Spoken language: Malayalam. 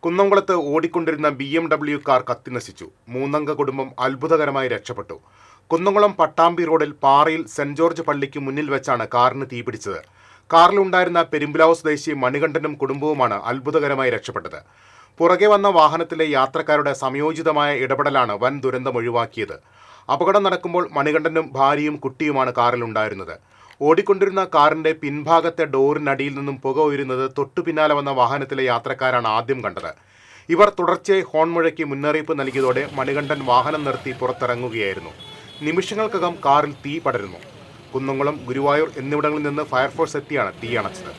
കുന്നംകുളത്ത് ഓടിക്കൊണ്ടിരുന്ന BMW കാർ കത്തിനശിച്ചു. 3-അംഗ കുടുംബം അത്ഭുതകരമായി രക്ഷപ്പെട്ടു. കുന്നംകുളം പട്ടാമ്പി റോഡിൽ പാറയിൽ സെന്റ് ജോർജ് പള്ളിക്ക് മുന്നിൽ വെച്ചാണ് കാറിന് തീപിടിച്ചത്. കാറിലുണ്ടായിരുന്ന പെരുമ്പിലാവ് സ്വദേശി മണികണ്ഠനും കുടുംബവുമാണ് അത്ഭുതകരമായി രക്ഷപ്പെട്ടത്. പുറകെ വന്ന വാഹനത്തിലെ യാത്രക്കാരുടെ സംയോജിതമായ ഇടപെടലാണ് വൻ ദുരന്തം ഒഴിവാക്കിയത്. അപകടം നടക്കുമ്പോൾ മണികണ്ഠനും ഭാര്യയും കുട്ടിയുമാണ് കാറിലുണ്ടായിരുന്നത്. ഓടിക്കൊണ്ടിരുന്ന കാറിന്റെ പിൻഭാഗത്തെ ഡോറിനടിയിൽ നിന്നും പുക ഉയരുന്നത് തൊട്ടു പിന്നാലെ വന്ന വാഹനത്തിലെ യാത്രക്കാരാണ് ആദ്യം കണ്ടത്. ഇവർ തുടർച്ചയായി ഹോൺ മുഴക്കി മുന്നറിയിപ്പ് നൽകിയതോടെ മണികണ്ഠൻ വാഹനം നിർത്തി പുറത്തിറങ്ങുകയായിരുന്നു. നിമിഷങ്ങൾക്കകം കാറിൽ തീ പടരുന്നു. കുന്നംകുളം, ഗുരുവായൂർ എന്നിവിടങ്ങളിൽ നിന്ന് ഫയർഫോഴ്സ് എത്തിയാണ് തീ അണച്ചത്.